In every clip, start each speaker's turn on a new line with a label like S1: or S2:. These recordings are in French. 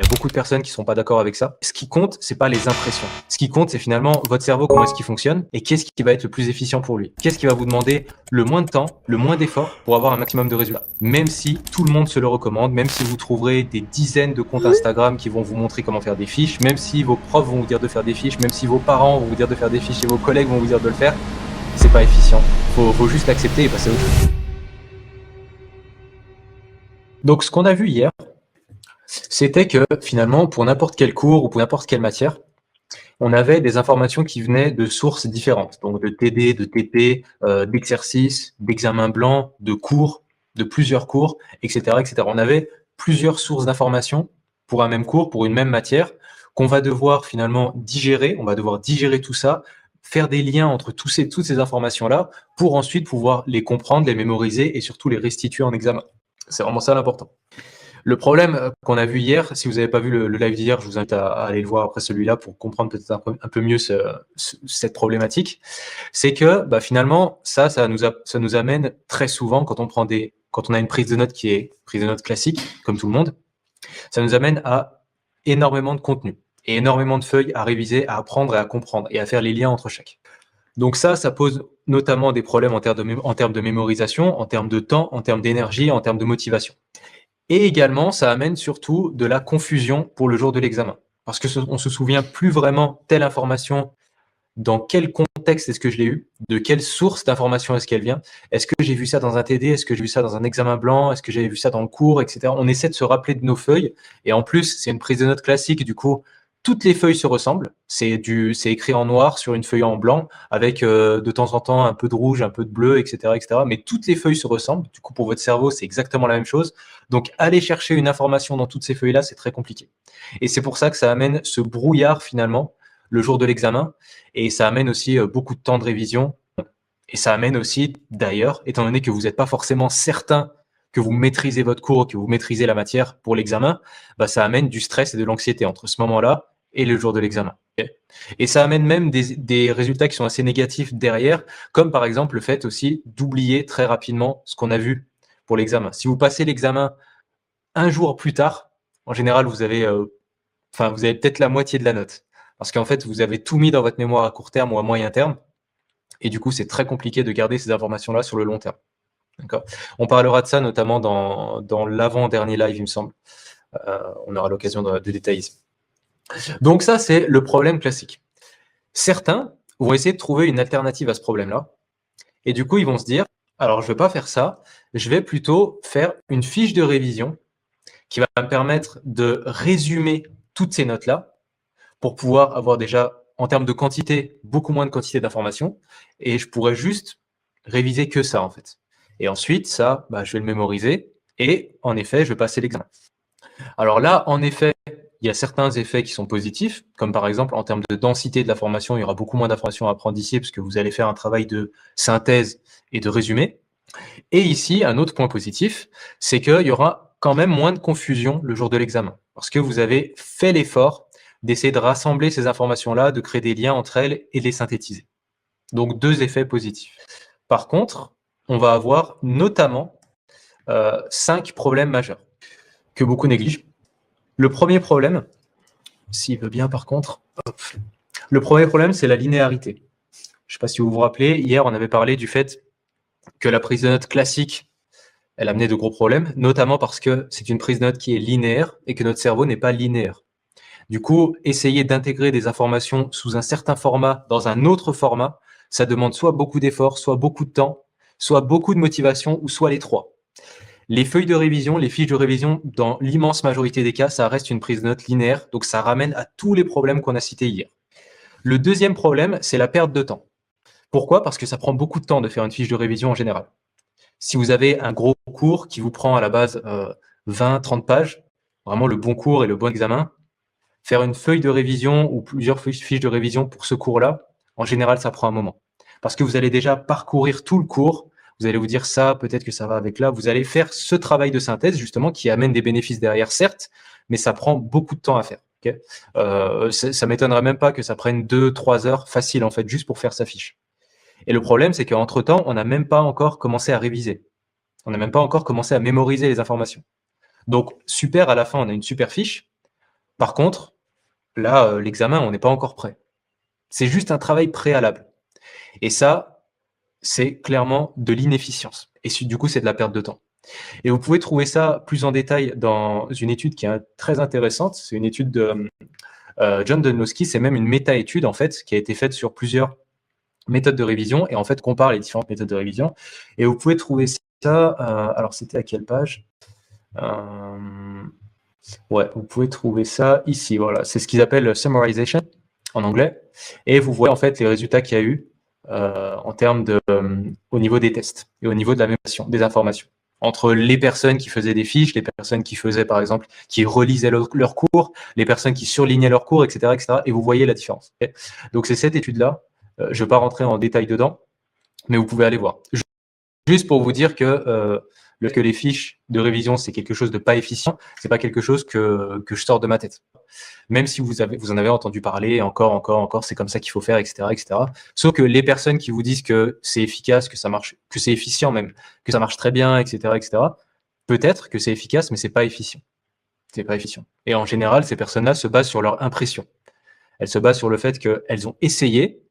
S1: beaucoup de personnes qui sont pas d'accord avec ça. Ce qui compte, c'est pas les impressions. Ce qui compte, c'est finalement votre cerveau, comment est-ce qu'il fonctionne et qu'est-ce qui va être le plus efficient pour lui. Qu'est-ce qui va vous demander le moins de temps, le moins d'efforts pour avoir un maximum de résultats. Même si tout le monde se le recommande, même si vous trouverez des dizaines de comptes Instagram qui vont vous montrer comment faire des fiches, même si vos profs vont vous dire de faire des fiches, même si vos parents vont vous dire de faire des fiches et vos collègues vont vous dire de le faire, c'est pas efficient. Faut juste l'accepter et passer à autre chose. Donc, ce qu'on a vu hier, c'était que finalement, pour n'importe quel cours ou pour n'importe quelle matière, on avait des informations qui venaient de sources différentes, donc de TD, de TP, d'exercices, d'examens blancs, de cours, de plusieurs cours, etc., etc. On avait plusieurs sources d'informations pour un même cours, pour une même matière, qu'on va devoir finalement digérer. On va devoir digérer tout ça, faire des liens entre toutes ces informations-là, pour ensuite pouvoir les comprendre, les mémoriser et surtout les restituer en examen. C'est vraiment ça l'important. Le problème qu'on a vu hier, si vous n'avez pas vu le live d'hier, je vous invite à aller le voir après celui-là pour comprendre peut-être un peu mieux cette problématique, c'est que finalement, ça nous amène très souvent, quand on a une prise de notes qui est prise de notes classique, comme tout le monde, ça nous amène à énormément de contenu et énormément de feuilles à réviser, à apprendre et à comprendre et à faire les liens entre chaque. Donc ça pose notamment des problèmes en termes de mémorisation, en termes de temps, en termes d'énergie, en termes de motivation. Et également, ça amène surtout de la confusion pour le jour de l'examen. Parce qu'on se souvient plus vraiment telle information, dans quel contexte est-ce que je l'ai eu, de quelle source d'information est-ce qu'elle vient, est-ce que j'ai vu ça dans un TD, est-ce que j'ai vu ça dans un examen blanc, est-ce que j'avais vu ça dans le cours, etc. On essaie de se rappeler de nos feuilles, et en plus, c'est une prise de notes classique, du coup, toutes les feuilles se ressemblent, c'est écrit en noir sur une feuille en blanc, avec de temps en temps un peu de rouge, un peu de bleu, etc., etc. Mais toutes les feuilles se ressemblent, du coup, pour votre cerveau, c'est exactement la même chose. Donc, aller chercher une information dans toutes ces feuilles-là, c'est très compliqué. Et c'est pour ça que ça amène ce brouillard, finalement, le jour de l'examen, et ça amène aussi beaucoup de temps de révision, et ça amène aussi, d'ailleurs, étant donné que vous n'êtes pas forcément certain que vous maîtrisez votre cours, que vous maîtrisez la matière pour l'examen, ça amène du stress et de l'anxiété entre ce moment-là et le jour de l'examen. Et ça amène même des résultats qui sont assez négatifs derrière, comme par exemple le fait aussi d'oublier très rapidement ce qu'on a vu pour l'examen. Si vous passez l'examen un jour plus tard, en général, vous avez peut-être la moitié de la note. Parce qu'en fait, vous avez tout mis dans votre mémoire à court terme ou à moyen terme. Et du coup, c'est très compliqué de garder ces informations-là sur le long terme. D'accord. On parlera de ça notamment dans l'avant-dernier live, il me semble. On aura l'occasion de détailler ça. Donc ça, c'est le problème classique. Certains vont essayer de trouver une alternative à ce problème-là. Et du coup, ils vont se dire, alors je ne vais pas faire ça, je vais plutôt faire une fiche de révision qui va me permettre de résumer toutes ces notes-là pour pouvoir avoir déjà, en termes de quantité, beaucoup moins de quantité d'informations, et je pourrais juste réviser que ça, en fait. Et ensuite, ça, je vais le mémoriser, et en effet, je vais passer l'examen. Alors là, en effet, il y a certains effets qui sont positifs, comme par exemple, en termes de densité de l'information, il y aura beaucoup moins d'informations à apprendre ici, parce que vous allez faire un travail de synthèse et de résumé. Et ici, un autre point positif, c'est qu'il y aura quand même moins de confusion le jour de l'examen, parce que vous avez fait l'effort d'essayer de rassembler ces informations-là, de créer des liens entre elles et de les synthétiser. Donc, deux effets positifs. Par contre, on va avoir notamment 5 problèmes majeurs que beaucoup négligent. Le premier problème, s'il veut bien par contre, le premier problème, c'est la linéarité. Je ne sais pas si vous vous rappelez, hier, on avait parlé du fait que la prise de notes classique, elle amenait de gros problèmes, notamment parce que c'est une prise de notes qui est linéaire et que notre cerveau n'est pas linéaire. Du coup, essayer d'intégrer des informations sous un certain format dans un autre format, ça demande soit beaucoup d'efforts, soit beaucoup de temps, soit beaucoup de motivation, ou soit les trois. Les feuilles de révision, les fiches de révision, dans l'immense majorité des cas, ça reste une prise de notes linéaire, donc ça ramène à tous les problèmes qu'on a cités hier. Le deuxième problème, c'est la perte de temps. Pourquoi? Parce que ça prend beaucoup de temps de faire une fiche de révision en général. Si vous avez un gros cours qui vous prend à la base 20-30 pages, vraiment le bon cours et le bon examen, faire une feuille de révision ou plusieurs fiches de révision pour ce cours-là, en général, ça prend un moment. Parce que vous allez déjà parcourir tout le cours, vous allez vous dire ça, peut-être que ça va avec là, vous allez faire ce travail de synthèse, justement, qui amène des bénéfices derrière, certes, mais ça prend beaucoup de temps à faire. Okay, ça m'étonnerait même pas que ça prenne 2-3 heures facile, en fait, juste pour faire sa fiche. Et le problème, c'est qu'entre-temps, on n'a même pas encore commencé à réviser. On n'a même pas encore commencé à mémoriser les informations. Donc, super, à la fin, on a une super fiche. Par contre, là, l'examen, on n'est pas encore prêt. C'est juste un travail préalable. Et ça, c'est clairement de l'inefficience. Et du coup, c'est de la perte de temps. Et vous pouvez trouver ça plus en détail dans une étude qui est très intéressante. C'est une étude de John Dunlowski. C'est même une méta-étude, en fait, qui a été faite sur plusieurs méthodes de révision et en fait compare les différentes méthodes de révision. Et vous pouvez trouver ça, alors c'était à quelle page ouais, vous pouvez trouver ça ici, voilà. C'est ce qu'ils appellent summarization en anglais. Et vous voyez en fait les résultats qu'il y a eu en termes de, au niveau des tests et au niveau de la mémorisation des informations. Entre les personnes qui faisaient des fiches, les personnes qui faisaient, par exemple, qui relisaient leurs cours, les personnes qui surlignaient leurs cours, etc., etc. Et vous voyez la différence. Okay. Donc, c'est cette étude-là. Je ne vais pas rentrer en détail dedans, mais vous pouvez aller voir. Juste pour vous dire que les fiches de révision, c'est quelque chose de pas efficient, c'est pas quelque chose que je sors de ma tête. Même si vous en avez entendu parler, encore, c'est comme ça qu'il faut faire, etc., etc. Sauf que les personnes qui vous disent que c'est efficace, que ça marche, que c'est efficient même, que ça marche très bien, etc., etc. Peut-être que c'est efficace, mais c'est pas efficient. C'est pas efficient. Et en général, ces personnes-là se basent sur leur impression. Elles se basent sur le fait qu'elles ont essayé,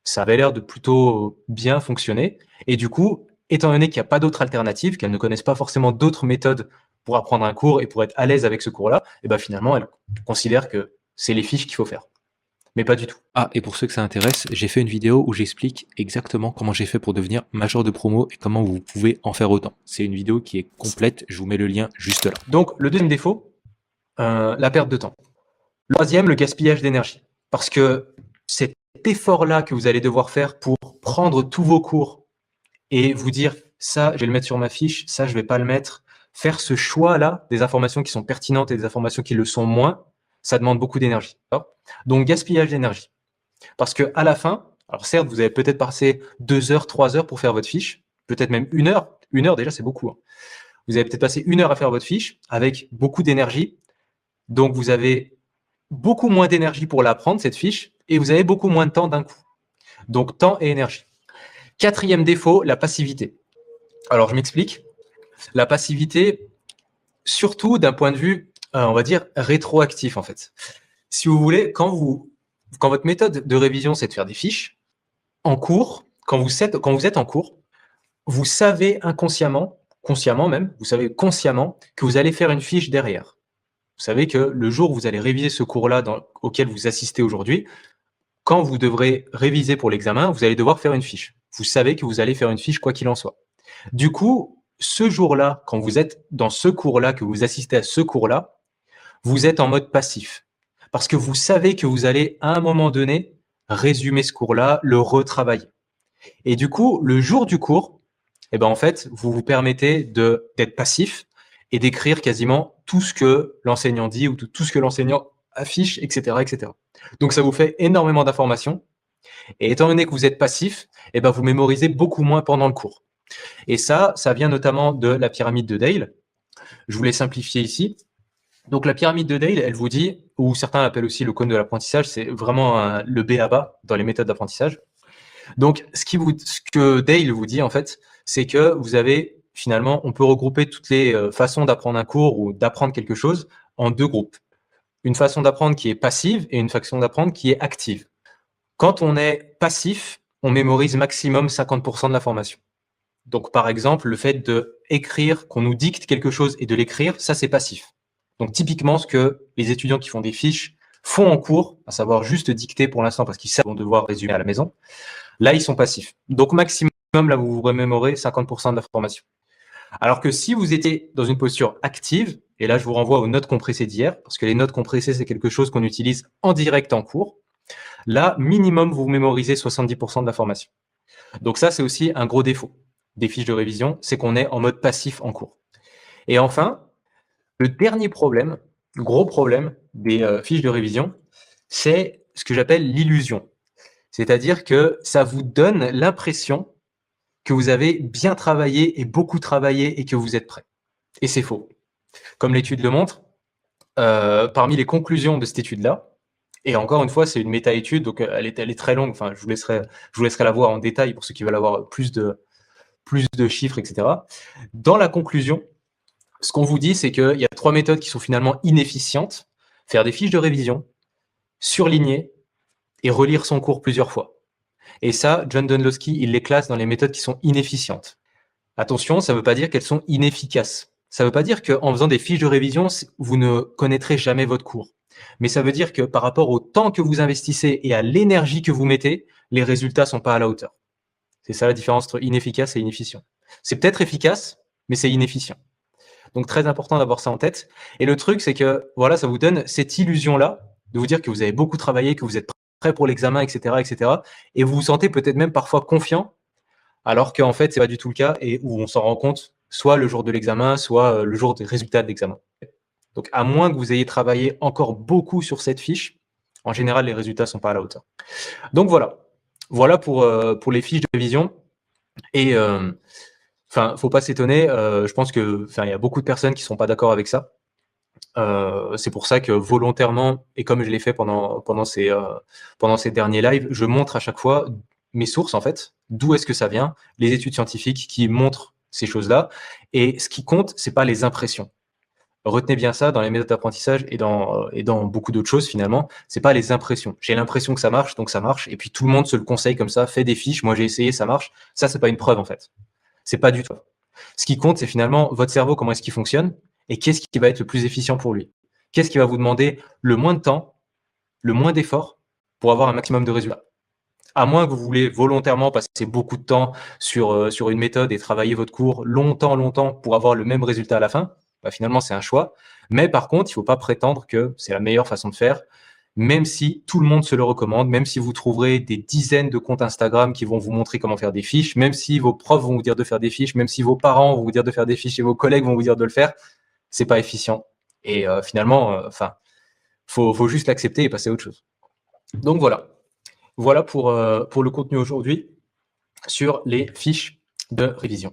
S1: ça avait l'air de plutôt bien fonctionner, et du coup, étant donné qu'il n'y a pas d'autre alternative, qu'elles ne connaissent pas forcément d'autres méthodes pour apprendre un cours et pour être à l'aise avec ce cours-là, et ben finalement, elles considèrent que c'est les fiches qu'il faut faire. Mais pas du tout.
S2: Ah, et pour ceux que ça intéresse, j'ai fait une vidéo où j'explique exactement comment j'ai fait pour devenir major de promo et comment vous pouvez en faire autant. C'est une vidéo qui est complète, je vous mets le lien juste là.
S1: Donc, le deuxième défaut, la perte de temps. Le troisième, le gaspillage d'énergie. Parce que cet effort-là que vous allez devoir faire pour prendre tous vos cours et vous dire, ça, je vais le mettre sur ma fiche, ça, je vais pas le mettre. Faire ce choix-là des informations qui sont pertinentes et des informations qui le sont moins, ça demande beaucoup d'énergie. Donc, gaspillage d'énergie. Parce que à la fin, alors certes, vous avez peut-être passé 2 heures, 3 heures pour faire votre fiche, peut-être même 1 heure. 1 heure, déjà, c'est beaucoup. Hein. Vous avez peut-être passé 1 heure à faire votre fiche avec beaucoup d'énergie. Donc, vous avez beaucoup moins d'énergie pour l'apprendre, cette fiche, et vous avez beaucoup moins de temps d'un coup. Donc, temps et énergie. Quatrième défaut, la passivité. Alors, je m'explique. La passivité, surtout d'un point de vue, on va dire, rétroactif, en fait. Si vous voulez, quand votre méthode de révision, c'est de faire des fiches, en cours, quand vous êtes en cours, vous savez inconsciemment, consciemment même, vous savez consciemment que vous allez faire une fiche derrière. Vous savez que le jour où vous allez réviser ce cours-là auquel vous assistez aujourd'hui, quand vous devrez réviser pour l'examen, vous allez devoir faire une fiche. Vous savez que vous allez faire une fiche quoi qu'il en soit. Du coup, ce jour-là, quand vous êtes dans ce cours-là, que vous assistez à ce cours-là, vous êtes en mode passif. Parce que vous savez que vous allez, à un moment donné, résumer ce cours-là, le retravailler. Et du coup, le jour du cours, eh ben, en fait, vous vous permettez d'être passif et d'écrire quasiment tout ce que l'enseignant dit ou tout ce que l'enseignant affiche, etc., etc. Donc, ça vous fait énormément d'informations. Et étant donné que vous êtes passif, eh ben, vous mémorisez beaucoup moins pendant le cours. Et ça vient notamment de la pyramide de Dale. Je vous l'ai simplifié ici. Donc, la pyramide de Dale, elle vous dit, ou certains l'appellent aussi le cône de l'apprentissage, c'est vraiment le B à bas dans les méthodes d'apprentissage. Donc, ce que Dale vous dit, en fait, c'est que vous avez, finalement, on peut regrouper toutes les façons d'apprendre un cours ou d'apprendre quelque chose en 2 groupes. Une façon d'apprendre qui est passive et une façon d'apprendre qui est active. Quand on est passif, on mémorise maximum 50% de l'information. Donc, par exemple, le fait de écrire, qu'on nous dicte quelque chose et de l'écrire, ça, c'est passif. Donc, typiquement, ce que les étudiants qui font des fiches font en cours, à savoir juste dicter pour l'instant parce qu'ils savent qu'ils vont devoir résumer à la maison. Là, ils sont passifs. Donc, maximum, là, vous vous remémorez 50% de l'information. Alors que si vous étiez dans une posture active, et là, je vous renvoie aux notes compressées d'hier, parce que les notes compressées, c'est quelque chose qu'on utilise en direct en cours. Là, minimum, vous mémorisez 70% de l'information. Donc ça, c'est aussi un gros défaut des fiches de révision, c'est qu'on est en mode passif en cours. Et enfin, le dernier problème, le gros problème des fiches de révision, c'est ce que j'appelle l'illusion. C'est-à-dire que ça vous donne l'impression que vous avez bien travaillé et beaucoup travaillé et que vous êtes prêt. Et c'est faux. Comme l'étude le montre, parmi les conclusions de cette étude-là, et encore une fois, c'est une méta-étude, donc elle est très longue, enfin, je vous laisserai la voir en détail pour ceux qui veulent avoir plus de chiffres, etc. Dans la conclusion, ce qu'on vous dit, c'est qu'il y a 3 méthodes qui sont finalement inefficientes. faire des fiches de révision, surligner et relire son cours plusieurs fois. Et ça, John Donlowski, il les classe dans les méthodes qui sont inefficientes. Attention, ça ne veut pas dire qu'elles sont inefficaces. Ça ne veut pas dire qu'en faisant des fiches de révision, vous ne connaîtrez jamais votre cours. Mais ça veut dire que par rapport au temps que vous investissez et à l'énergie que vous mettez, les résultats sont pas à la hauteur. C'est ça la différence entre inefficace et inefficient. C'est peut-être efficace, mais c'est inefficient. Donc très important d'avoir ça en tête. Et le truc, c'est que voilà, ça vous donne cette illusion-là de vous dire que vous avez beaucoup travaillé, que vous êtes prêt pour l'examen, etc., etc. Et vous vous sentez peut-être même parfois confiant, alors qu'en fait, c'est pas du tout le cas et où on s'en rend compte soit le jour de l'examen, soit le jour des résultats de l'examen. Donc, à moins que vous ayez travaillé encore beaucoup sur cette fiche, en général, les résultats sont pas à la hauteur. Donc voilà. Voilà pour les fiches de révision. Et faut pas s'étonner. Je pense que, il y a beaucoup de personnes qui sont pas d'accord avec ça. C'est pour ça que volontairement, et comme je l'ai fait pendant ces derniers lives, je montre à chaque fois mes sources, en fait, d'où est-ce que ça vient, les études scientifiques qui montrent ces choses-là. Et ce qui compte, c'est pas les impressions. Retenez bien ça dans les méthodes d'apprentissage et dans beaucoup d'autres choses, finalement. C'est pas les impressions. J'ai l'impression que ça marche, donc ça marche. Et puis tout le monde se le conseille comme ça, fait des fiches. Moi, j'ai essayé, ça marche. Ça, c'est pas une preuve, en fait. C'est pas du tout. Ce qui compte, c'est finalement votre cerveau, comment est-ce qu'il fonctionne et qu'est-ce qui va être le plus efficient pour lui. Qu'est-ce qui va vous demander le moins de temps, le moins d'efforts pour avoir un maximum de résultats. À moins que vous voulez volontairement passer beaucoup de temps sur une méthode et travailler votre cours longtemps pour avoir le même résultat à la fin, finalement, c'est un choix. Mais par contre, il ne faut pas prétendre que c'est la meilleure façon de faire, même si tout le monde se le recommande, même si vous trouverez des dizaines de comptes Instagram qui vont vous montrer comment faire des fiches, même si vos profs vont vous dire de faire des fiches, même si vos parents vont vous dire de faire des fiches et vos collègues vont vous dire de le faire, c'est pas efficient. Et finalement, faut juste l'accepter et passer à autre chose. Donc voilà. Voilà pour le contenu aujourd'hui sur les fiches de révision.